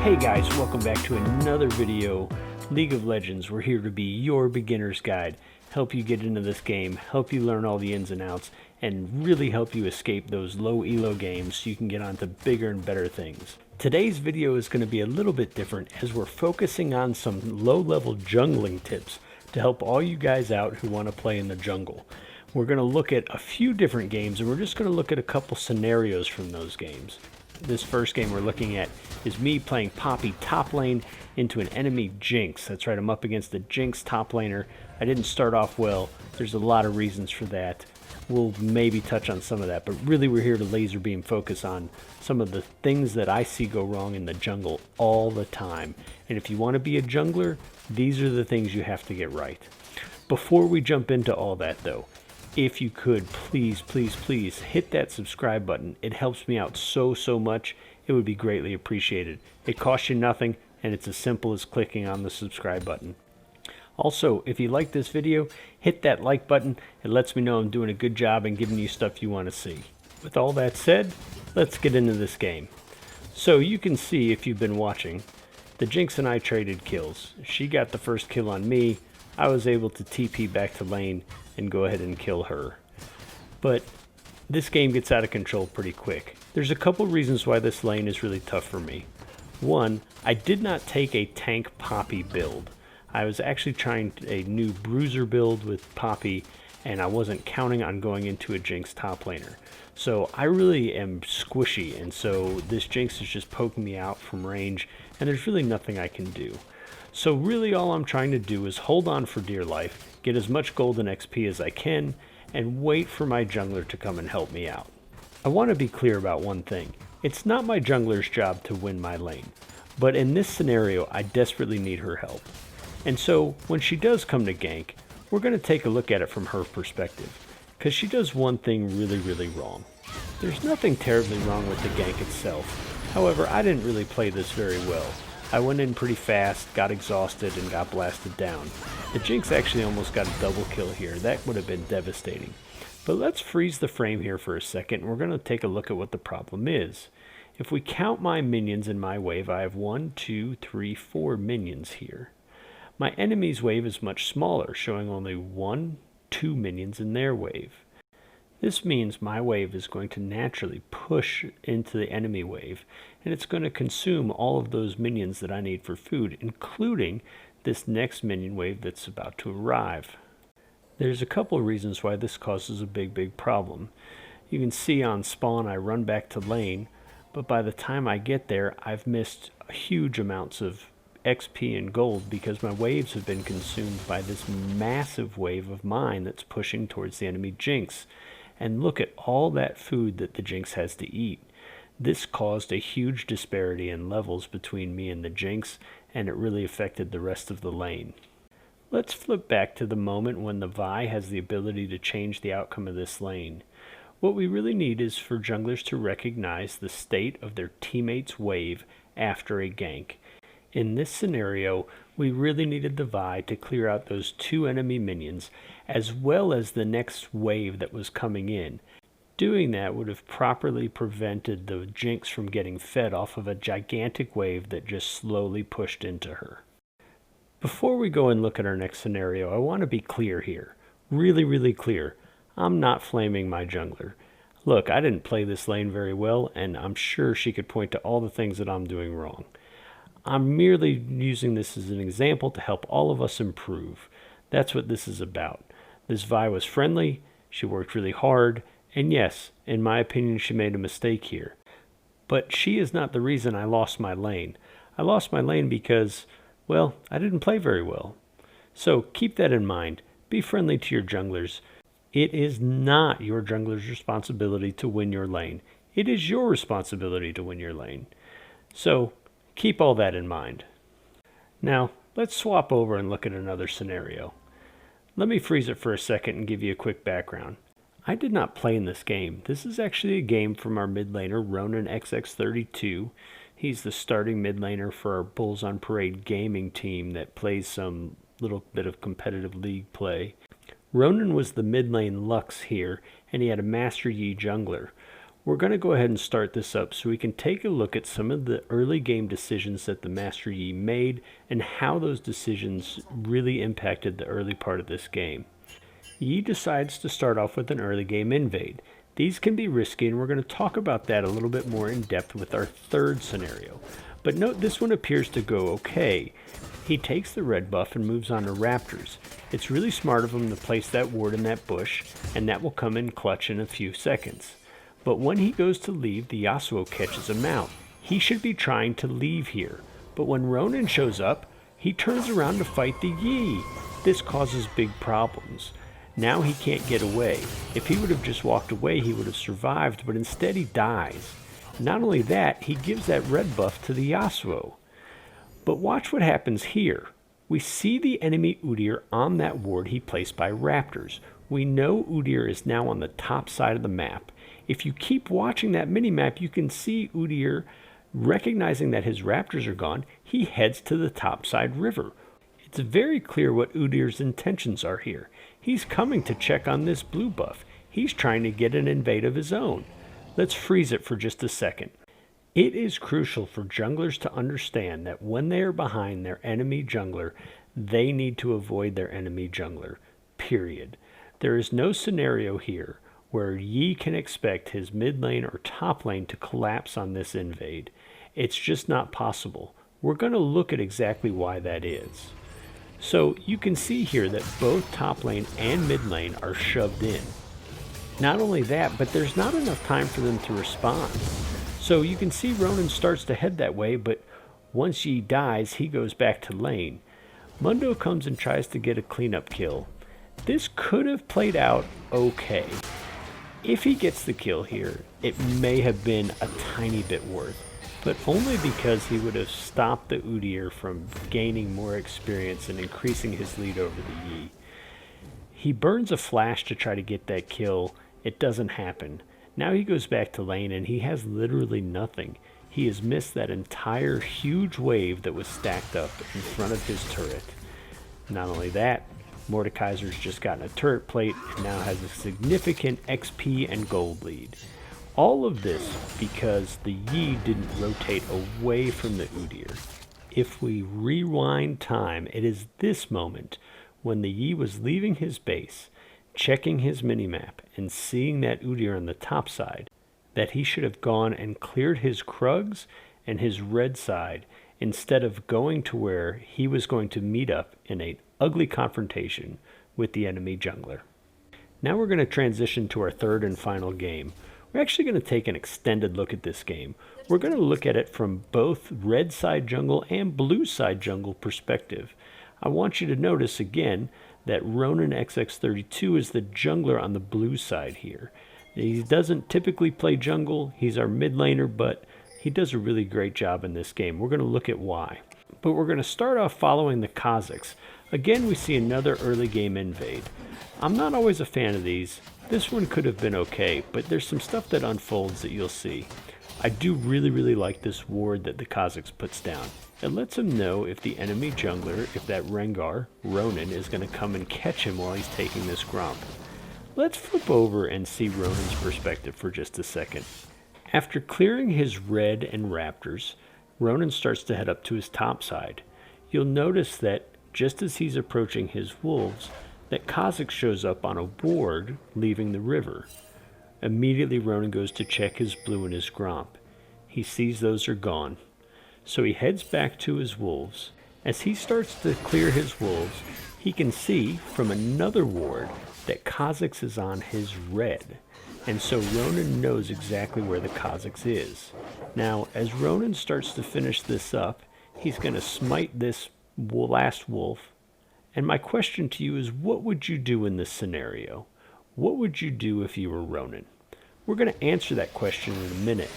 Hey guys, welcome back to another video. League of Legends, we're here to be your beginner's guide, help you get into this game, help you learn all the ins and outs, and really help you escape those low elo games so you can get on to bigger and better things. Today's video is going to be a little bit different as we're focusing on some low-level jungling tips to help all you guys out who want to play in the jungle. We're going to look at a few different games and we're just going to look at a couple scenarios from those games. This first game we're looking at is me playing Poppy top lane into an enemy Jinx. That's right, I'm up against the Jinx top laner. I didn't start off well. There's a lot of reasons for that. We'll maybe touch on some of that, but really we're here to laser beam focus on some of the things that I see go wrong in the jungle all the time. And if you want to be a jungler, these are the things you have to get right. Before we jump into all that though, if you could, please hit that subscribe button. It helps me out so much. It would be greatly appreciated. It costs you nothing, and it's as simple as clicking on the subscribe button. Also, if you like this video, hit that like button. It lets me know I'm doing a good job and giving you stuff you want to see. With all that said, let's get into this game. So you can see, if you've been watching, the Jinx and I traded kills. She got the first kill on me. I was able to TP back to lane and go ahead and kill her. But this game gets out of control pretty quick. There's a couple reasons why this lane is really tough for me. One, I did not take a tank Poppy build. I was actually trying a new bruiser build with Poppy, and I wasn't counting on going into a Jinx top laner. So I really am squishy, and so this Jinx is just poking me out from range, and there's really nothing I can do. So really all I'm trying to do is hold on for dear life, get as much golden XP as I can, and wait for my jungler to come and help me out. I want to be clear about one thing. It's not my jungler's job to win my lane, but in this scenario I desperately need her help. And so when she does come to gank, we're going to take a look at it from her perspective, because she does one thing really wrong. There's nothing terribly wrong with the gank itself. However, I didn't really play this very well. I went in pretty fast, got exhausted, and got blasted down. The Jinx actually almost got a double kill here. That would have been devastating. But let's freeze the frame here for a second, and we're going to take a look at what the problem is. If we count my minions in my wave, I have 1, 2, 3, 4 minions here. My enemy's wave is much smaller, showing only 1, 2 minions in their wave. This means my wave is going to naturally push into the enemy wave, and it's going to consume all of those minions that I need for food, including this next minion wave that's about to arrive. There's a couple of reasons why this causes a big problem. You can see on spawn I run back to lane, but by the time I get there I've missed huge amounts of XP and gold because my waves have been consumed by this massive wave of mine that's pushing towards the enemy Jinx. And look at all that food that the Jinx has to eat. This caused a huge disparity in levels between me and the Jinx, and it really affected the rest of the lane. Let's flip back to the moment when the Vi has the ability to change the outcome of this lane. What we really need is for junglers to recognize the state of their teammate's wave after a gank. In this scenario, we really needed the Vi to clear out those 2 enemy minions, as well as the next wave that was coming in. Doing that would have properly prevented the Jinx from getting fed off of a gigantic wave that just slowly pushed into her. Before we go and look at our next scenario, I want to be clear here. Really clear. I'm not flaming my jungler. Look, I didn't play this lane very well, and I'm sure she could point to all the things that I'm doing wrong. I'm merely using this as an example to help all of us improve. That's what this is about. This Vi was friendly, she worked really hard, and yes, in my opinion she made a mistake here. But she is not the reason I lost my lane. I lost my lane because, well, I didn't play very well. So keep that in mind. Be friendly to your junglers. It is not your jungler's responsibility to win your lane. It is your responsibility to win your lane. So keep all that in mind. Now, let's swap over and look at another scenario. Let me freeze it for a second and give you a quick background. I did not play in this game. This is actually a game from our mid laner, Ronan XX32. He's the starting mid laner for our Bulls on Parade gaming team that plays some little bit of competitive league play. Ronan was the mid lane Lux here, and he had a Master Yi jungler. we're going to go ahead and start this up so we can take a look at some of the early game decisions that the Master Yi made and how those decisions really impacted the early part of this game. Yi decides to start off with an early game invade. These can be risky, and we're going to talk about that a little bit more in depth with our third scenario. But note, this one appears to go okay. He takes the red buff and moves on to raptors. It's really smart of him to place that ward in that bush, and that will come in clutch in a few seconds. But when he goes to leave, the Yasuo catches him out. He should be trying to leave here. But when Ronan shows up, he turns around to fight the Yi. This causes big problems. Now he can't get away. If he would have just walked away, he would have survived, but instead he dies. Not only that, he gives that red buff to the Yasuo. But watch what happens here. We see the enemy Udyr on that ward he placed by raptors. We know Udyr is now on the top side of the map. If you keep watching that minimap, you can see Udyr, recognizing that his raptors are gone, he heads to the topside river. It's very clear what Udyr's intentions are here. He's coming to check on this blue buff. He's trying to get an invade of his own. Let's freeze it for just a second. It is crucial for junglers to understand that when they are behind their enemy jungler, they need to avoid their enemy jungler, period. There is no scenario here where Yi can expect his mid lane or top lane to collapse on this invade. It's just not possible. We're going to look at exactly why that is. So you can see here that both top lane and mid lane are shoved in. Not only that, but there's not enough time for them to respond. So you can see Ronan starts to head that way, but once Yi dies, he goes back to lane. Mundo comes and tries to get a cleanup kill. This could have played out okay. If he gets the kill here, it may have been a tiny bit worth, but only because he would have stopped the Udyr from gaining more experience and increasing his lead over the Yi. He burns a flash to try to get that kill. It doesn't happen. Now he goes back to lane and he has literally nothing. He has missed that entire huge wave that was stacked up in front of his turret. Not only that, Mordekaiser's just gotten a turret plate and now has a significant XP and gold lead. All of this because the Yi didn't rotate away from the Udyr. If we rewind time, it is this moment when the Yi was leaving his base, checking his minimap and seeing that Udyr on the top side, that he should have gone and cleared his Krugs and his red side instead of going to where he was going to meet up in an ugly confrontation with the enemy jungler. Now we're going to transition to our third and final game. We're actually going to take an extended look at this game. We're going to look at it from both red side jungle and blue side jungle perspective. I want you to notice again that Ronan XX32 is the jungler on the blue side here. He doesn't typically play jungle. He's our mid laner, but he does a really great job in this game. We're going to look at why. But we're going to start off following the Kazakhs. Again, we see another early game invade. I'm not always a fan of these. This one could have been okay, but there's some stuff that unfolds that you'll see. I do really like this ward that the Kazakhs puts down. It lets him know if the enemy jungler, if that Rengar, Ronan, is going to come and catch him while he's taking this Gromp. Let's flip over and see Ronan's perspective for just a second. After clearing his red and raptors, Ronan starts to head up to his top side. You'll notice that just as he's approaching his wolves, that Kazakh shows up on a ward leaving the river. Immediately Ronan goes to check his blue and his Gromp. He sees those are gone. So he heads back to his wolves. As he starts to clear his wolves, he can see from another ward that Kazakhs is on his red. And so Ronan knows exactly where the Kazakhs is. Now, as Ronan starts to finish this up, he's going to smite this last wolf. And my question to you is, what would you do in this scenario? What would you do if you were Ronan? We're going to answer that question in a minute.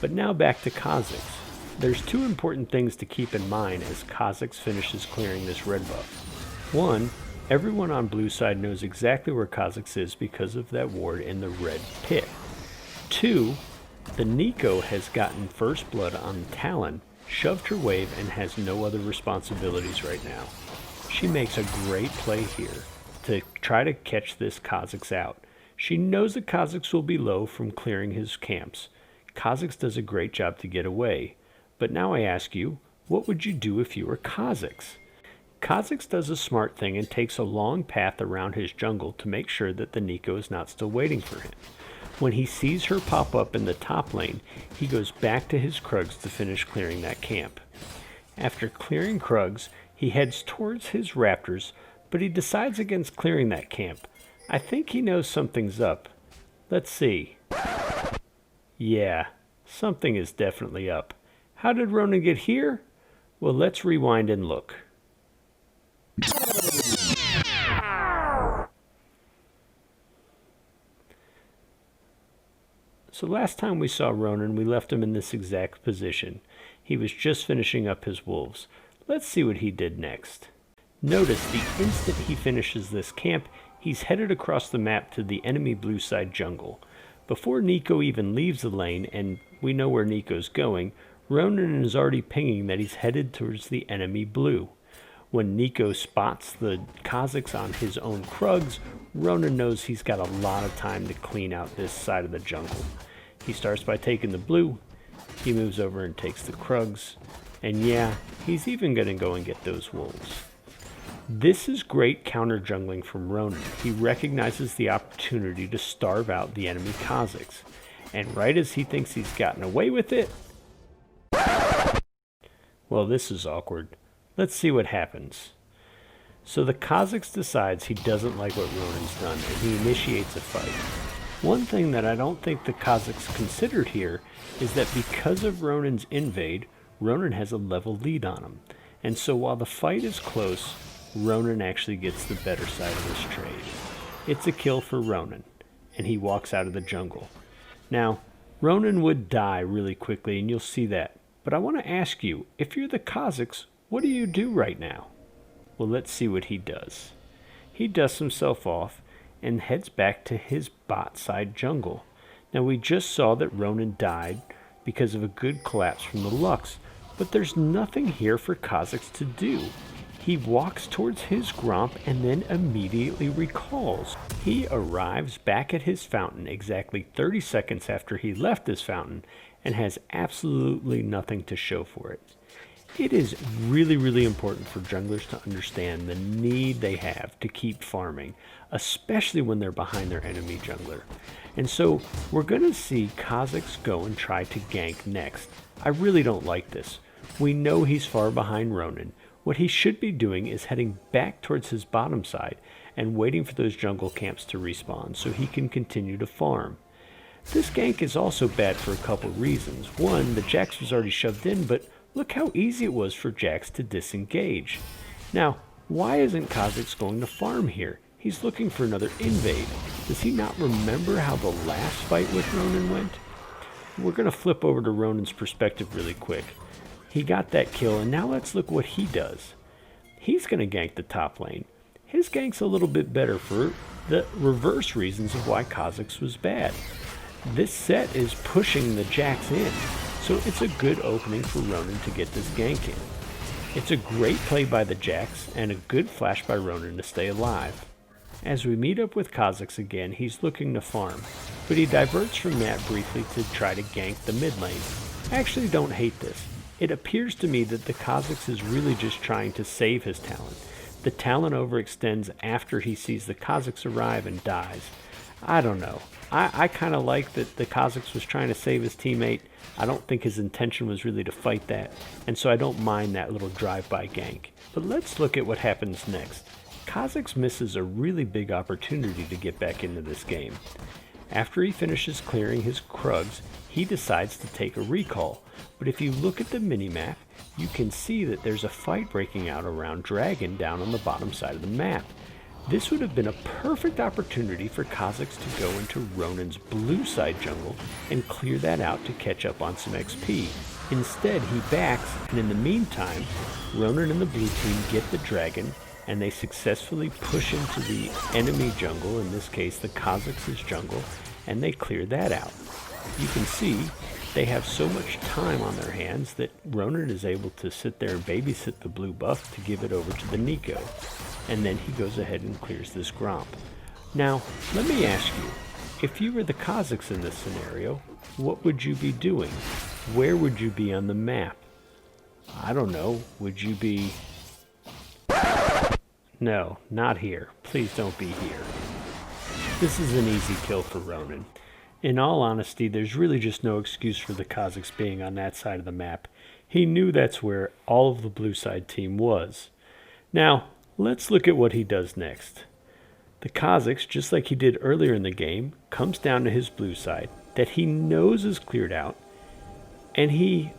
But now back to Kazakhs. There's two important things to keep in mind as Kazakhs finishes clearing this red buff. One, everyone on blue side knows exactly where Kazakhs is because of that ward in the red pit. Two, the Nico has gotten first blood on Talon, shoved her wave, and has no other responsibilities right now. She makes a great play here to try to catch this Kazakhs out. She knows the Kazakhs will be low from clearing his camps. Kazakhs does a great job to get away. But now I ask you, what would you do if you were Kazakhs? Kazakhs does a smart thing and takes a long path around his jungle to make sure that the Nico is not still waiting for him. When he sees her pop up in the top lane, he goes back to his Krugs to finish clearing that camp. After clearing Krugs, he heads towards his Raptors, but he decides against clearing that camp. I think he knows something's up. Let's see. Yeah, something is definitely up. How did Ronan get here? Well, let's rewind and look. So last time we saw Ronan, we left him in this exact position. He was just finishing up his wolves. Let's see what he did next. Notice the instant he finishes this camp, he's headed across the map to the enemy blue side jungle. Before Nico even leaves the lane, and we know where Nico's going, Ronan is already pinging that he's headed towards the enemy blue. When Nico spots the Kazakhs on his own Krugs, Ronan knows he's got a lot of time to clean out this side of the jungle. He starts by taking the blue, he moves over and takes the Krugs, and yeah, he's even going to go and get those wolves. This is great counter jungling from Ronan. He recognizes the opportunity to starve out the enemy Kazakhs, and right as he thinks he's gotten away with it, well, this is awkward. Let's see what happens. So the Kazakhs decides he doesn't like what Ronan's done, and he initiates a fight. One thing that I don't think the Kazakhs considered here is that because of Ronan's invade, Ronan has a level lead on him. And so while the fight is close, Ronan actually gets the better side of this trade. It's a kill for Ronan, and he walks out of the jungle. Now, Ronan would die really quickly, and you'll see that. But I want to ask you, if you're the Kazakhs, what do you do right now? Well, let's see what he does. He dusts himself off and heads back to his bot side jungle. Now we just saw that Ronan died because of a good collapse from the Lux, but there's nothing here for Kazakhs to do. He walks towards his Gromp and then immediately recalls. He arrives back at his fountain exactly 30 seconds after he left his fountain and has absolutely nothing to show for it. It is really important for junglers to understand the need they have to keep farming, especially when they're behind their enemy jungler. And so we're going to see Kazakhs go and try to gank next. I really don't like this. We know he's far behind Ronan. What he should be doing is heading back towards his bottom side and waiting for those jungle camps to respawn so he can continue to farm. This gank is also bad for a couple reasons. One, the Jax was already shoved in, but look how easy it was for Jax to disengage. Now, why isn't Kazakhs going to farm here? He's looking for another invade. Does he not remember how the last fight with Ronan went? We're going to flip over to Ronan's perspective really quick. He got that kill, and now let's look what he does. He's going to gank the top lane. His gank's a little bit better for the reverse reasons of why Kazakhs was bad. This set is pushing the Jax in, so it's a good opening for Ronan to get this gank in. It's a great play by the Jax and a good flash by Ronan to stay alive. As we meet up with Kazakhs again, he's looking to farm, but he diverts from that briefly to try to gank the mid lane. I actually don't hate this. It appears to me that the Kazakhs is really just trying to save his talent. The talent overextends after he sees the Kazakhs arrive and dies. I don't know. I kind of like that the Kazakhs was trying to save his teammate. I don't think his intention was really to fight that, and so I don't mind that little drive-by gank. But let's look at what happens next. Kazakhs misses a really big opportunity to get back into this game. After he finishes clearing his Krugs, he decides to take a recall. But if you look at the minimap, you can see that there's a fight breaking out around Dragon down on the bottom side of the map. This would have been a perfect opportunity for Kazakhs to go into Ronan's blue side jungle and clear that out to catch up on some XP. Instead, he backs, and in the meantime, Ronan and the blue team get the dragon, and they successfully push into the enemy jungle, in this case the Kazakhs' jungle, and they clear that out. You can see they have so much time on their hands that Ronan is able to sit there and babysit the blue buff to give it over to the Nico. And then he goes ahead and clears this Gromp. Now, let me ask you, if you were the Kazakhs in this scenario, what would you be doing? Where would you be on the map? I don't know. Would you be... No, not here. Please don't be here. This is an easy kill for Ronan. In all honesty, there's really just no excuse for the Kazakhs being on that side of the map. He knew that's where all of the blue side team was. Now, let's look at what he does next. The Kazakhs, just like he did earlier in the game, comes down to his blue side that he knows is cleared out, and he,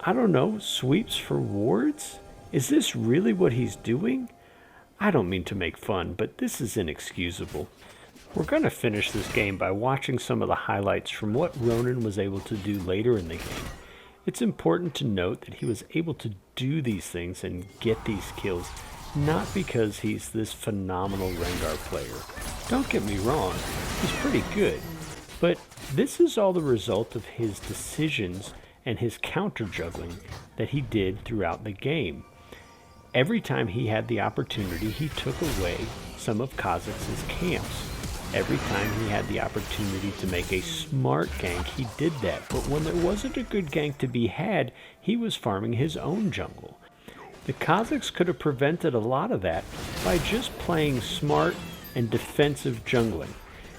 I don't know, sweeps for wards? Is this really what he's doing? I don't mean to make fun, but this is inexcusable. We're going to finish this game by watching some of the highlights from what Ronan was able to do later in the game. It's important to note that he was able to do these things and get these kills, not because he's this phenomenal Rengar player. Don't get me wrong, he's pretty good, but this is all the result of his decisions and his counter juggling that he did throughout the game. Every time he had the opportunity, he took away some of Kazakhs' camps. Every time he had the opportunity to make a smart gank, he did that. But when there wasn't a good gank to be had, he was farming his own jungle. The Kazakhs could have prevented a lot of that by just playing smart and defensive jungling.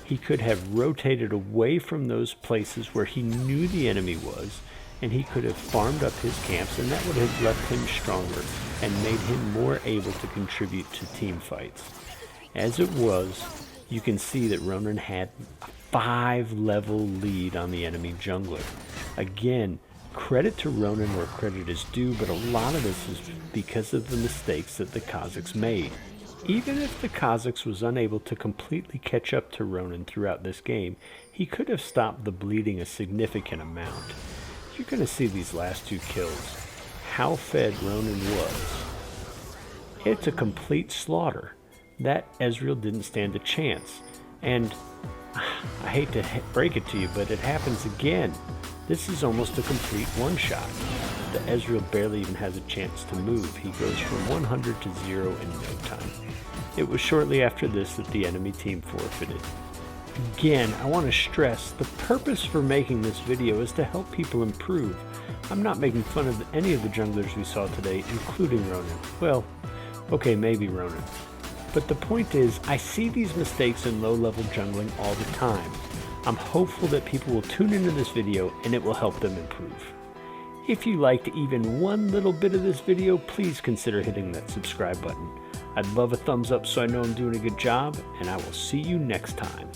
He could have rotated away from those places where he knew the enemy was, and he could have farmed up his camps, and that would have left him stronger and made him more able to contribute to team fights. As it was, you can see that Ronan had a 5-level lead on the enemy jungler. Again, credit to Ronan where credit is due, but a lot of this is because of the mistakes that the Kazakhs made. Even if the Kazakhs was unable to completely catch up to Ronan throughout this game, he could have stopped the bleeding a significant amount. You're going to see these last two kills, how fed Ronan was. It's a complete slaughter. That Ezreal didn't stand a chance. And I hate to break it to you, but it happens again. This is almost a complete one-shot. The Ezreal barely even has a chance to move. He goes from 100 to 0 in no time. It was shortly after this that the enemy team forfeited. Again, I want to stress, the purpose for making this video is to help people improve. I'm not making fun of any of the junglers we saw today, including Ronan. Well, okay, maybe Ronan. But the point is, I see these mistakes in low-level jungling all the time. I'm hopeful that people will tune into this video and it will help them improve. If you liked even one little bit of this video, please consider hitting that subscribe button. I'd love a thumbs up so I know I'm doing a good job, and I will see you next time.